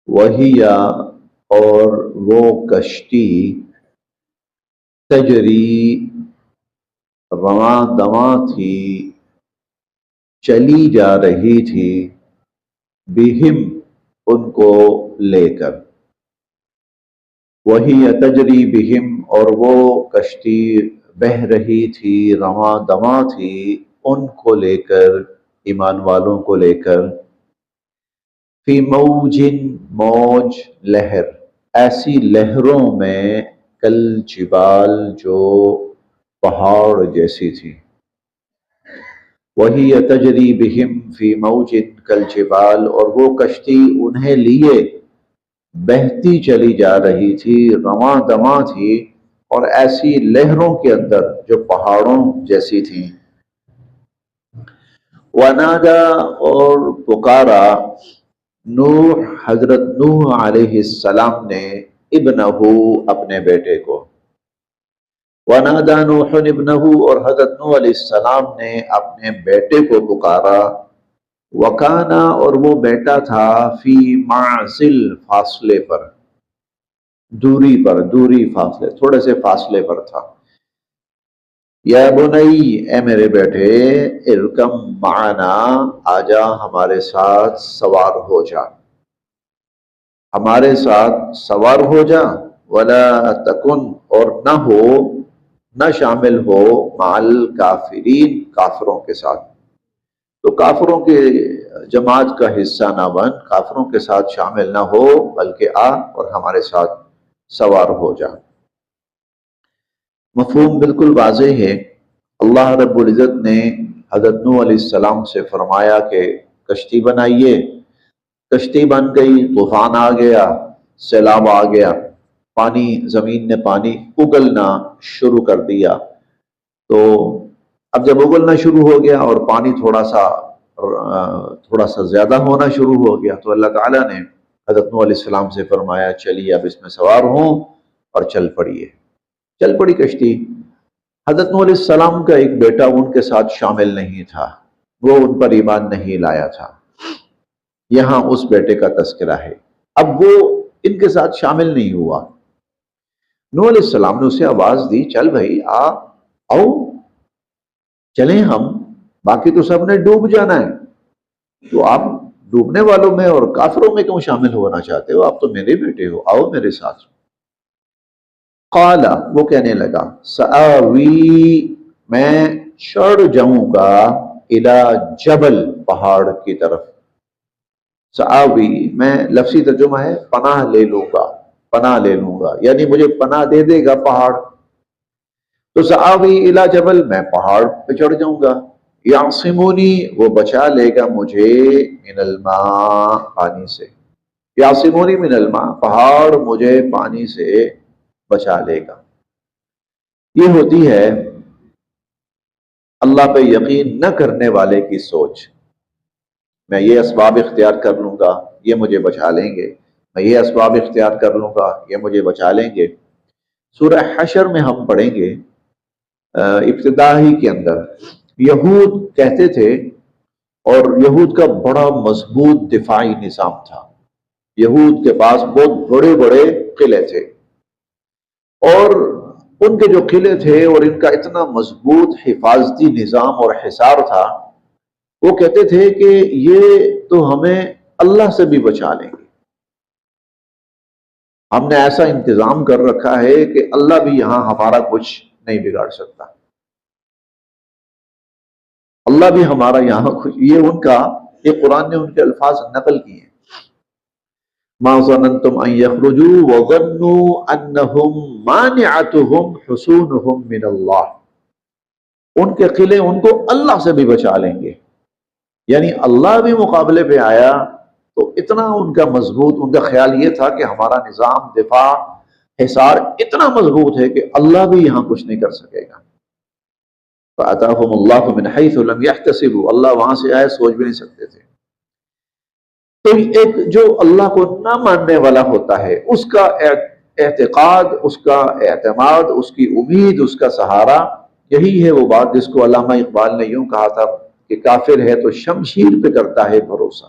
وہی اور وہ کشتی تجری رواں دواں تھی، چلی جا رہی تھی، بہم ان کو لے کر، وہی تجری بہم اور وہ کشتی بہہ رہی تھی، رواں دواں تھی، ان کو لے کر، ایمان والوں کو لے کر، فی موجن موج لہر، ایسی لہروں میں، کل جبال جو پہاڑ جیسی تھی، وہی تجری بہم فی موجن کل جبال اور وہ کشتی انہیں لیے بہتی چلی جا رہی تھی، رواں دواں تھی اور ایسی لہروں کے اندر جو پہاڑوں جیسی تھیں۔ ونادا اور پکارا نوح حضرت نوح علیہ السلام نے ابنہ اپنے بیٹے کو، ونادا نوح ابنہ اور حضرت نوح علیہ السلام نے اپنے بیٹے کو پکارا، وکانا اور وہ بیٹا تھا فی معزل فاصلے پر، دوری فاصلے، تھوڑے سے فاصلے پر تھا، یا بنی اے میرے بیٹے، ارکم معنا آجا ہمارے ساتھ سوار ہو جا، ہمارے ساتھ سوار ہو جا، ولا تکن اور نہ شامل ہو، مع الکافرین کافروں کے ساتھ، تو کافروں کے جماعت کا حصہ نہ بن، کافروں کے ساتھ شامل نہ ہو، بلکہ آ اور ہمارے ساتھ سوار ہو جا۔ مفہوم بالکل واضح ہے۔ اللہ رب العزت نے حضرت نوح علیہ السلام سے فرمایا کہ کشتی بنائیے، کشتی بن گئی، طوفان آ گیا، سیلاب آ گیا، پانی، زمین نے پانی اگلنا شروع کر دیا، تو اب جب اگلنا شروع ہو گیا اور پانی تھوڑا سا زیادہ ہونا شروع ہو گیا، تو اللہ تعالیٰ نے حضرت نوح علیہ السلام سے فرمایا چلیے اب اس میں سوار ہوں اور چل پڑیے۔ چل پڑی کشتی۔ حضرت نوح علیہ السلام کا ایک بیٹا ان کے ساتھ شامل نہیں تھا، وہ ان پر ایمان نہیں لایا تھا، یہاں اس بیٹے کا تذکرہ ہے، اب وہ ان کے ساتھ شامل نہیں ہوا۔ نوح علیہ السلام نے اسے آواز دی، چل بھائی آؤ چلیں ہم، باقی تو سب نے ڈوب جانا ہے، تو آپ ڈوبنے والوں میں اور کافروں میں کیوں شامل ہونا چاہتے ہو؟ آپ تو میرے بیٹے ہو، آؤ میرے ساتھ۔ قال وہ کہنے لگا، سآوی میں چڑھ جاؤں گا، الی جبل پہاڑ کی طرف، سآوی میں لفظی ترجمہ ہے پناہ لے لوں گا، پناہ لے لوں گا، یعنی مجھے پناہ دے دے گا پہاڑ، تو سآوی الی جبل میں پہاڑ پہ چڑھ جاؤں گا، یعصمونی وہ بچا لے گا مجھے، من الماء پانی سے، یعصمونی من الماء پہاڑ مجھے پانی سے بچا لے گا۔ یہ ہوتی ہے اللہ پہ یقین نہ کرنے والے کی سوچ، میں یہ اسباب اختیار کر لوں گا یہ مجھے بچا لیں گے، میں یہ اسباب اختیار کر لوں گا یہ مجھے بچا لیں گے۔ سورہ حشر میں ہم پڑھیں گے ابتدا ہی کے اندر، یہود کہتے تھے، اور یہود کا بڑا مضبوط دفاعی نظام تھا، یہود کے پاس بہت بڑے بڑے قلعے تھے، اور ان کے جو قلعے تھے اور ان کا اتنا مضبوط حفاظتی نظام اور حصار تھا، وہ کہتے تھے کہ یہ تو ہمیں اللہ سے بھی بچا لیں گے، ہم نے ایسا انتظام کر رکھا ہے کہ اللہ بھی یہاں ہمارا کچھ نہیں بگاڑ سکتا، اللہ بھی ہمارا یہاں کچھ، یہ قرآن نے ان کے الفاظ نقل کیے ہیں، ما ظننتم ان يخرجوا وظنوا انهم مانعتهم حصونهم من اللہ، ان کے قلعے ان کو اللہ سے بھی بچا لیں گے، یعنی اللہ بھی مقابلے پہ آیا تو اتنا ان کا مضبوط، ان کا خیال یہ تھا کہ ہمارا نظام دفاع حصار اتنا مضبوط ہے کہ اللہ بھی یہاں کچھ نہیں کر سکے گا۔ فَأَتَاهُمُ اللَّهُ مِنْ حَيْثُ لَمْ يَحْتَسِبُوا، اللہ وہاں سے آئے سوچ بھی نہیں سکتے تھے۔ تو ایک جو اللہ کو نہ ماننے والا ہوتا ہے، اس کا اعتقاد، اس کا اعتماد، اس کی امید، اس کا سہارا، یہی ہے وہ بات جس کو علامہ اقبال نے یوں کہا تھا کہ کافر ہے تو شمشیر پہ کرتا ہے بھروسہ۔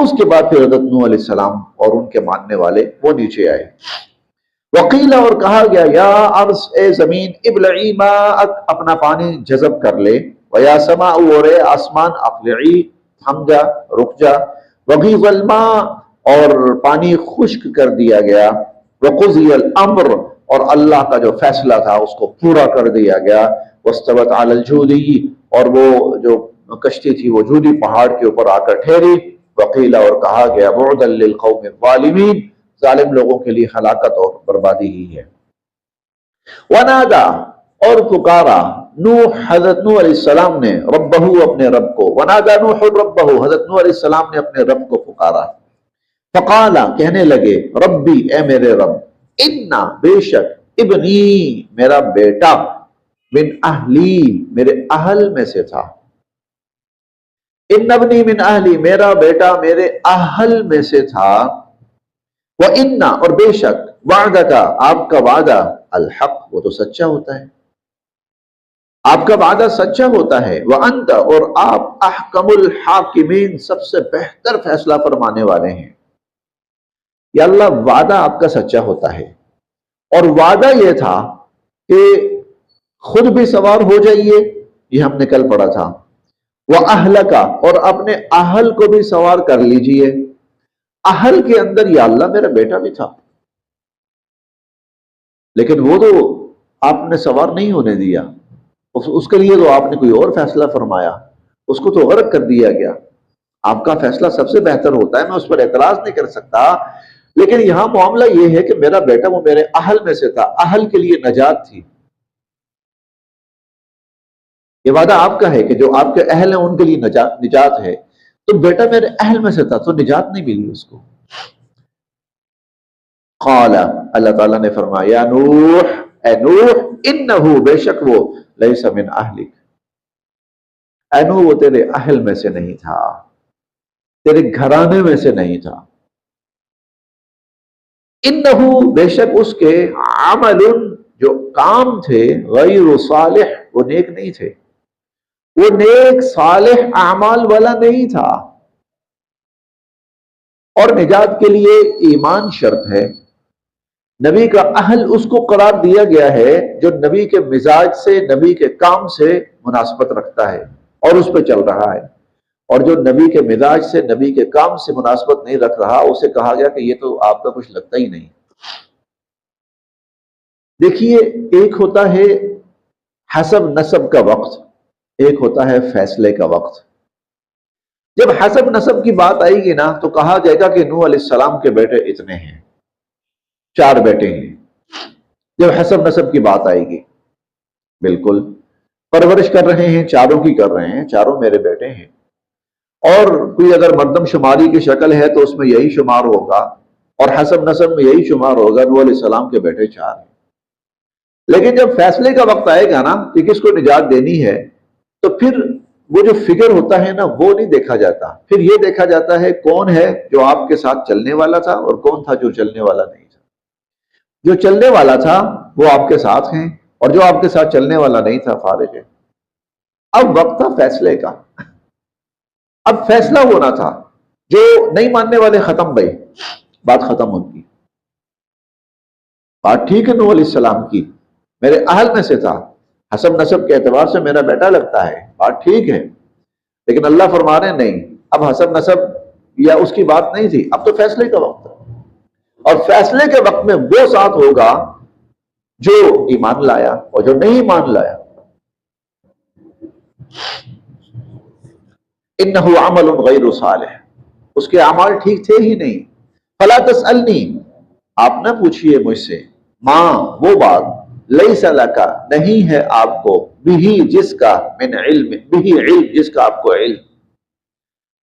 اس کے بعد پھر حضرت نوح علیہ السلام اور ان کے ماننے والے وہ نیچے آئے. وقیل اور کہا گیا یا ارض اے زمین ابلعی ماءک اپنا پانی جذب کر لے، ویا سماء اور اے آسمان اقلعی تھم جا رک جا، وغیض الماء اور پانی خشک کر دیا گیا، وقضی الامر اور اللہ کا جو فیصلہ تھا اس کو پورا کر دیا گیا، واستوت علی الجودی اور وہ جو کشتی تھی وہ جودی پہاڑ کے اوپر آ کر ٹھہری. وقیل اور کہا گیا بعدا للقوم الظالمین ظالم لوگوں کے لیے ہلاکت اور بربادی ہی ہے. ونادا اور پکارا نوح حضرت نوح علیہ السلام نے ربہ اپنے رب کو، ونادا نوح ربہ حضرت نوح علیہ السلام نے اپنے رب کو پکارا. فقالا کہنے لگے ربی اے میرے رب، انا بے شک ابنی میرا بیٹا، من اہلی میرے اہل میں سے تھا، ان ابنی من اہلی میرا بیٹا میرے اہل میں سے تھا، وَإِنَّ اور بے شک وعدہ کا آپ کا وعدہ الحق وہ تو سچا ہوتا ہے، آپ کا وعدہ سچا ہوتا ہے، وَأَنْتَ اور آپ احکم الحاکمین سب سے بہتر فیصلہ فرمانے والے ہیں. یا اللہ وعدہ آپ کا سچا ہوتا ہے، اور وعدہ یہ تھا کہ خود بھی سوار ہو جائیے، یہ ہم نے کل پڑھا تھا، وَأَهْلَكَ اور اپنے اہل کو بھی سوار کر لیجئے. اہل کے اندر یا اللہ میرا بیٹا بھی تھا، لیکن وہ تو آپ نے سوار نہیں ہونے دیا، اس کے لیے تو آپ نے کوئی اور فیصلہ فرمایا، اس کو تو غرق کر دیا گیا. آپ کا فیصلہ سب سے بہتر ہوتا ہے، میں اس پر اعتراض نہیں کر سکتا، لیکن یہاں معاملہ یہ ہے کہ میرا بیٹا وہ میرے اہل میں سے تھا، اہل کے لیے نجات تھی. یہ وعدہ آپ کا ہے کہ جو آپ کے اہل ہیں ان کے لیے نجات ہے، تو بیٹا میرے اہل میں سے تھا تو نجات نہیں ملی اس کو. قال اللہ تعالیٰ نے فرمایا یا نوح اے نوح انہو بے شک وہ لیس من اہلک، اے نوح وہ تیرے اہل میں سے نہیں تھا، تیرے گھرانے میں سے نہیں تھا. انہو بے شک اس کے عمل جو کام تھے غیر صالح وہ نیک نہیں تھے، وہ نیک صالح اعمال والا نہیں تھا. اور نجات کے لیے ایمان شرط ہے. نبی کا اہل اس کو قرار دیا گیا ہے جو نبی کے مزاج سے نبی کے کام سے مناسبت رکھتا ہے اور اس پہ چل رہا ہے، اور جو نبی کے مزاج سے نبی کے کام سے مناسبت نہیں رکھ رہا اسے کہا گیا کہ یہ تو آپ کا کچھ لگتا ہی نہیں. دیکھیے ایک ہوتا ہے حسب نسب کا وقت، ایک ہوتا ہے فیصلے کا وقت. جب حسب نسب کی بات آئے گی نا تو کہا جائے گا کہ نوح علیہ السلام کے بیٹے اتنے ہیں، 4 بیٹے ہیں. جب حسب نسب کی بات آئے گی بالکل پرورش کر رہے ہیں، چاروں کی کر رہے ہیں، چاروں میرے بیٹے ہیں. اور کوئی اگر مردم شماری کی شکل ہے تو اس میں یہی شمار ہوگا، اور حسب نسب میں یہی شمار ہوگا نوح علیہ السلام کے بیٹے 4 ہیں. لیکن جب فیصلے کا وقت آئے گا نا کہ کس کو نجات دینی ہے تو پھر وہ جو فگر ہوتا ہے نا وہ نہیں دیکھا جاتا، پھر یہ دیکھا جاتا ہے کون ہے جو آپ کے ساتھ چلنے والا تھا اور کون تھا جو چلنے والا نہیں تھا. جو چلنے والا تھا وہ آپ کے ساتھ ہیں، اور جو آپ کے ساتھ چلنے والا نہیں تھا فارغ ہے. اب وقت تھا فیصلے کا، اب فیصلہ ہونا تھا. جو نہیں ماننے والے ختم بھائی، بات ختم ہوتی. بات ٹھیک ہے نوح علیہ السلام کی، میرے اہل میں سے تھا، حسب نسب کے اعتبار سے میرا بیٹا لگتا ہے، بات ٹھیک ہے. لیکن اللہ فرما رہے نہیں، اب حسب نسب یا اس کی بات نہیں تھی، اب تو فیصلے کا وقت ہے. اور فیصلے کے وقت میں وہ ساتھ ہوگا جو ایمان لایا، اور جو نہیں ایمان لایا. انہو عمل غیر صالح اس کے اعمال ٹھیک تھے ہی نہیں. فلا تسألنی آپ نہ پوچھئے مجھ سے، ماں وہ بات لیس لکا نہیں ہے آپ کو، بھی جس کا من علم بھی علم جس کا آپ کو علم.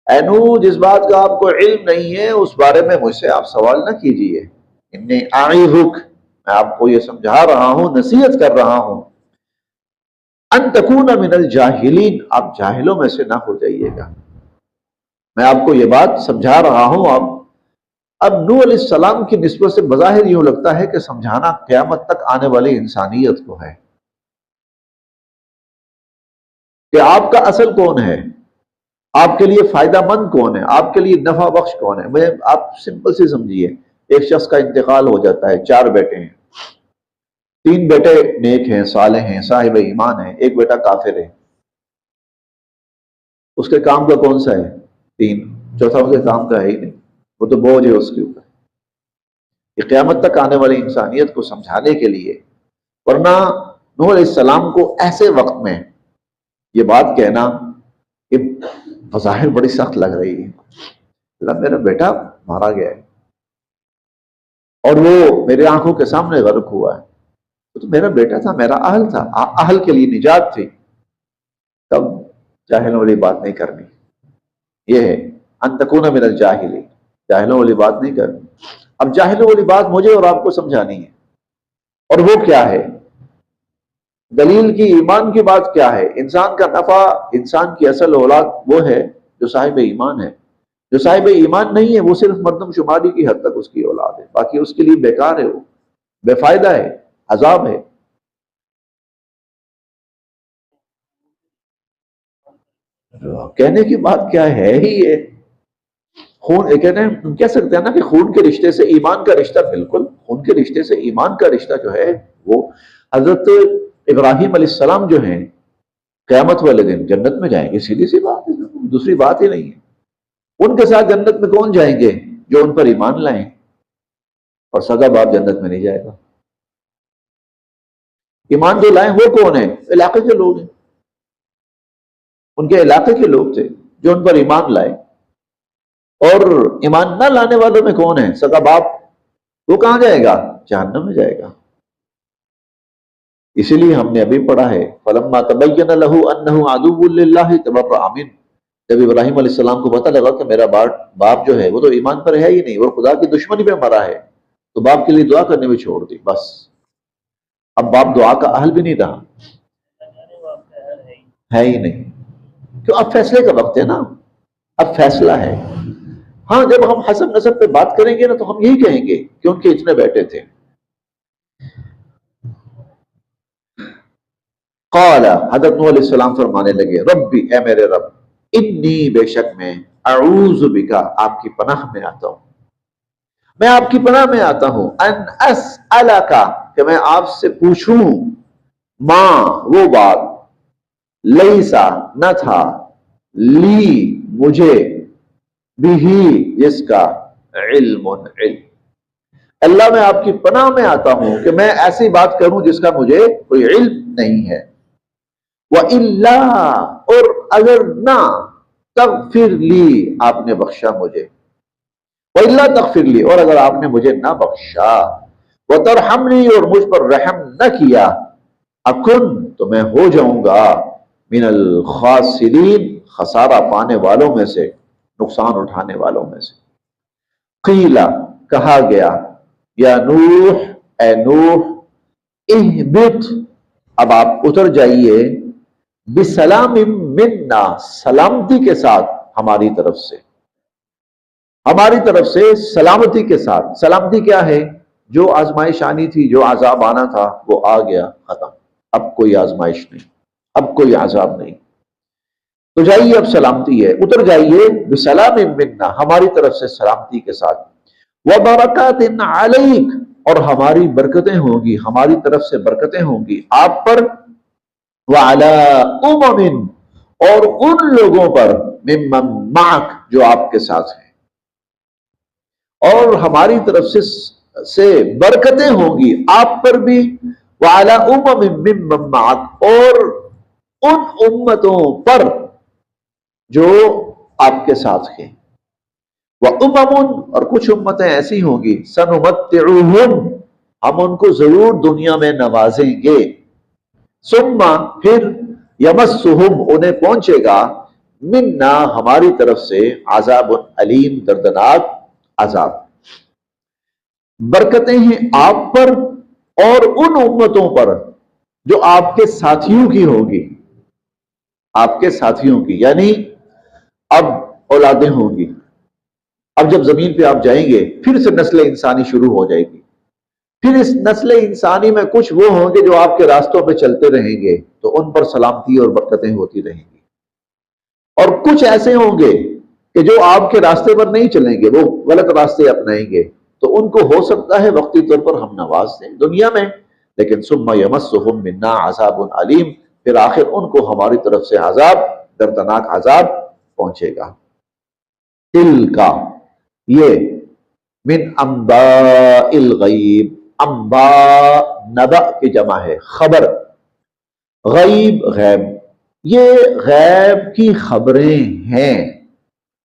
اے نوح جس بات کا آپ کو علم نہیں ہے اس بارے میں مجھ سے آپ سوال نہ کیجئے. انی اعظک میں آپ کو یہ سمجھا رہا ہوں، نصیحت کر رہا ہوں، ان تکون من الجاہلین آپ جاہلوں میں سے نہ ہو جائیے گا. میں آپ کو یہ بات سمجھا رہا ہوں. اب نوح علیہ السلام کی نسبت سے بظاہر یوں لگتا ہے کہ سمجھانا قیامت تک آنے والی انسانیت کو ہے کہ آپ کا اصل کون ہے. آپ کے لیے فائدہ مند کون ہے، آپ کے لیے نفع بخش کون ہے؟ میں آپ سمپل سے سمجھیے، ایک شخص کا انتقال ہو جاتا ہے، 4 بیٹے ہیں، 3 بیٹے نیک ہیں، صالح ہیں، صاحب ایمان ہیں، ایک بیٹا کافر ہے، اس کے کام کا کون سا ہے؟ 3، چوتھا اس کے کام کا ہے ہی نہیں، وہ تو بوجھ ہے اس کے اوپر۔ یہ قیامت تک آنے والی انسانیت کو سمجھانے کے لیے، ورنہ نوح علیہ السلام کو ایسے وقت میں یہ بات کہنا کہ بظاہر بڑی سخت لگ رہی ہے، اللہ میرا بیٹا مارا گیا ہے اور وہ میرے آنکھوں کے سامنے غرق ہوا ہے، وہ تو میرا بیٹا تھا، میرا اہل تھا، اہل کے لیے نجات تھی، تب جاہلوں والی بات نہیں کرنی۔ یہ ہے ان تکون من الجاہلین، جاہلوں والی بات نہیں کرنی۔ اب جاہلوں والی بات مجھے اور آپ کو سمجھانی ہے، اور وہ کیا ہے؟ دلیل کی ایمان کی بات کیا ہے؟ انسان کا نفع، انسان کی اصل اولاد وہ ہے جو صاحب ایمان ہے۔ جو صاحب ایمان نہیں ہے وہ صرف مردم شماری کی حد تک اس کی اولاد ہے، باقی اس کے لیے بیکار ہے، وہ بے فائدہ ہے، عذاب ہے۔ کہنے کی بات کیا ہے ہی یہ خون، کہتے ہیں ہم کہہ سکتے ہیں نا کہ خون کے رشتے سے ایمان کا رشتہ، بالکل خون کے رشتے سے ایمان کا رشتہ جو ہے وہ حضرت ابراہیم علیہ السلام جو ہیں قیامت والے دن جنت میں جائیں گے، سیدھی سی بات ہے، دوسری بات ہی نہیں ہے۔ ان کے ساتھ جنت میں کون جائیں گے؟ جو ان پر ایمان لائیں، اور سگا باپ جنت میں نہیں جائے گا۔ ایمان جو لائیں وہ کون ہے؟ علاقے کے لوگ ہیں، ان کے علاقے کے لوگ تھے جو ان پر ایمان لائے۔ اور ایمان نہ لانے والوں میں کون ہے؟ سگا باپ، وہ کہاں جائے گا؟ جہنم میں جائے گا۔ اسی لیے ہم نے ابھی پڑھا ہے فَلَمَّا تَبَيَّنَ لَهُ أَنَّهُ عَدُوٌّ لِلَّهِ تَبَرَّأَ مِنْهُ، جب ابراہیم علیہ السلام کو پتہ لگا کہ میرا باپ جو ہے وہ تو ایمان پر ہے ہی نہیں، وہ خدا کی دشمنی پہ مرا ہے، تو باپ کے لیے دعا کرنے میں چھوڑ دی، بس اب باپ دعا کا اہل بھی نہیں رہا، ہے ہی نہیں، کیوں؟ اب فیصلے کا وقت ہے نا، اب فیصلہ ہے۔ ہاں جب ہم حسب نسب پہ بات کریں گے نا تو ہم یہی کہیں گے کہ ان کے اتنے بیٹے تھے۔ قال، حضرت نوح علیہ السلام فرمانے لگے ربی، اے میرے رب، انی، بے شک میں، اعوذ بکا، آپ کی پناہ میں آتا ہوں، میں آپ کی پناہ میں آتا ہوں، ان اسألکا، کہ میں آپ سے پوچھوں، ماں، وہ بات، لیسا، نہ تھا، لی، مجھے، بھی، جس کا، علم۔ اللہ میں آپ کی پناہ میں آتا ہوں کہ میں ایسی بات کروں جس کا مجھے کوئی علم نہیں ہے، وَإِلَّا، اور اگر نہ، تغفر لی، آپ نے بخشا مجھے، وَإِلَّا تغفر لی، اور اگر آپ نے مجھے نہ بخشا، وَتَرْحَمْنِی، اور مجھ پر رحم نہ کیا، اکن، تو میں ہو جاؤں گا، من الخاسرین، خسارہ پانے والوں میں سے، نقصان اٹھانے والوں میں سے۔ قیلا، کہا گیا، یا نوح، اے نوح، اہبط، اب آپ اتر جائیے، بسلام منا، سلامتی کے ساتھ ہماری طرف سے، ہماری طرف سے سلامتی کے ساتھ۔ سلامتی کیا ہے؟ جو آزمائش آنی تھی، جو عذاب آنا تھا وہ آ گیا، ختم، اب کوئی آزمائش نہیں، اب کوئی عذاب نہیں، تو جائیے، اب سلامتی ہے، اتر جائیے، بسلام منا، ہماری طرف سے سلامتی کے ساتھ، وبرکات علیک، اور ہماری برکتیں ہوں گی، ہماری طرف سے برکتیں ہوں گی آپ پر، وعلی امم، اور ان لوگوں پر، ممن معک، جو آپ کے ساتھ ہیں، اور ہماری طرف سے برکتیں ہوں گی آپ پر بھی، وعلی امم ممن معک، اور ان امتوں پر جو آپ کے ساتھ ہیں، وَأُمَمٌ، اور کچھ امتیں ایسی ہوں گی، سَنُمَتِّعُهُمْ، ہم ان کو ضرور دنیا میں نوازیں گے، ثم، پھر، یمسہم، انہیں پہنچے گا، منا، ہماری طرف سے، عذاب علیم، دردناک عذاب۔ برکتیں ہیں آپ پر اور ان امتوں پر جو آپ کے ساتھیوں کی ہوگی، آپ کے ساتھیوں کی، یعنی اب اولادیں ہوں گی، اب جب زمین پہ آپ جائیں گے پھر سے نسل انسانی شروع ہو جائے گی، پھر اس نسل انسانی میں کچھ وہ ہوں گے جو آپ کے راستوں پہ چلتے رہیں گے، تو ان پر سلامتی اور برکتیں ہوتی رہیں گی۔ اور کچھ ایسے ہوں گے کہ جو آپ کے راستے پر نہیں چلیں گے، وہ غلط راستے اپنائیں گے، تو ان کو ہو سکتا ہے وقتی طور پر ہم نواز دیں دنیا میں، لیکن ثم یمسہم منا عذاب علیم، پھر آخر ان کو ہماری طرف سے عذاب، دردناک عذاب پہنچے گا۔ تل کا، یہ من انباء الغیب، انباء نبأ کی جمع ہے، خبر، غیب غیب، یہ غیب کی خبریں ہیں،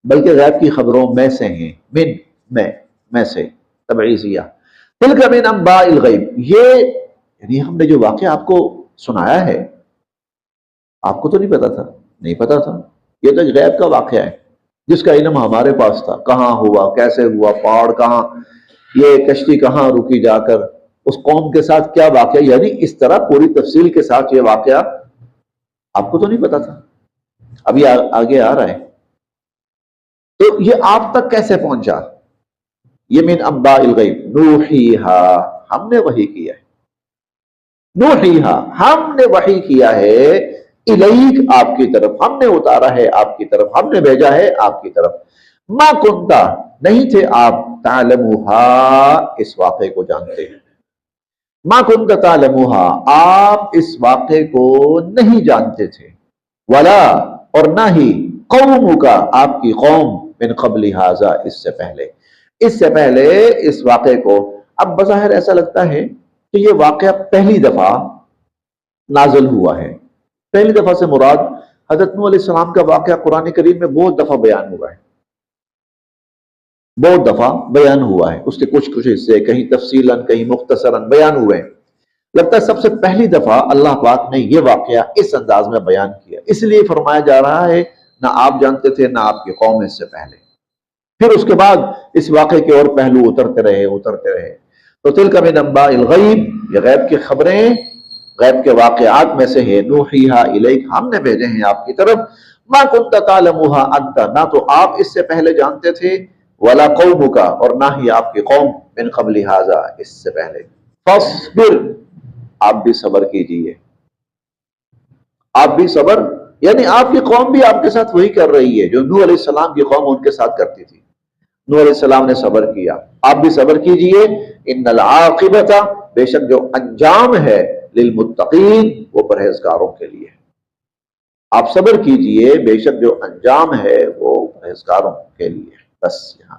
بلکہ غیب کی خبروں میں سے ہیں، میں سے تبعیضیہ۔ تلک من انباء الغیب، یہ یعنی ہم نے جو واقعہ آپ کو سنایا ہے، آپ کو تو نہیں پتا تھا، نہیں پتا تھا، یہ تو غیب کا واقعہ ہے جس کا علم ہمارے پاس تھا، کہاں ہوا، کیسے ہوا، پہاڑ کہاں، یہ کشتی کہاں رکی جا کر، اس قوم کے ساتھ کیا واقعہ، یعنی اس طرح پوری تفصیل کے ساتھ یہ واقعہ آپ کو تو نہیں پتا تھا، ابھی آگے آ رہا ہے۔ تو یہ آپ تک کیسے پہنچا؟ یہ من انباء الغیب نوحیہا، ہم نے وحی کیا ہے، نوحیہا، ہم نے وحی کیا ہے، الیک، آپ کی طرف، ہم نے اتارا ہے آپ کی طرف، ہم نے بھیجا ہے آپ کی طرف، ما کنتا، نہیں تھے آپ، تعلموہا، اس واقعے کو جانتے ہیں، ما کنت تعلموہا، آپ اس واقعے کو نہیں جانتے تھے، ولا، اور نہ ہی، قوم کا، آپ کی قوم، من قبل ھذا، اس سے پہلے اس واقعے کو۔ اب بظاہر ایسا لگتا ہے کہ یہ واقعہ پہلی دفعہ نازل ہوا ہے، پہلی دفعہ سے مراد حضرت نوح علیہ السلام کا واقعہ قرآن کریم میں بہت دفعہ بیان ہوا ہے، بہت دفعہ بیان ہوا ہے، اس کے کچھ حصے کہیں تفصیلاً کہیں مختصراً بیان ہوئے ہیں، لگتا ہے سب سے پہلی دفعہ اللہ پاک نے یہ واقعہ اس انداز میں بیان کیا، اس لیے فرمایا جا رہا ہے نہ آپ جانتے تھے نہ آپ کی قوم اس سے پہلے، پھر اس کے بعد اس واقعے کے اور پہلو اترتے رہے۔ تو تلک من انباء الغیب، یہ غیب کی خبریں، غیب کے واقعات میں سے ہے، نوحیہا الیک، ہم نے بھیجے ہیں آپ کی طرف، ما کنت تعلموہا انت، نہ تو آپ اس سے پہلے جانتے تھے، ولا قومک، اور نہ ہی آپ کی قوم، من قبل ھذا، اس سے پہلے، فاصبر، آپ بھی صبر کیجئے، آپ بھی صبر، یعنی آپ کی قوم بھی آپ کے ساتھ وہی کر رہی ہے جو نوح علیہ السلام کی قوم ان کے ساتھ کرتی تھی، نوح علیہ السلام نے صبر کیا، آپ بھی صبر کیجئے، ان العاقبۃ، بے شک جو انجام ہے، للمتقین، وہ پرہیزگاروں کے لیے، آپ صبر کیجئے، بے شک جو انجام ہے وہ پرہیزگاروں کے لیے۔ بس یہاں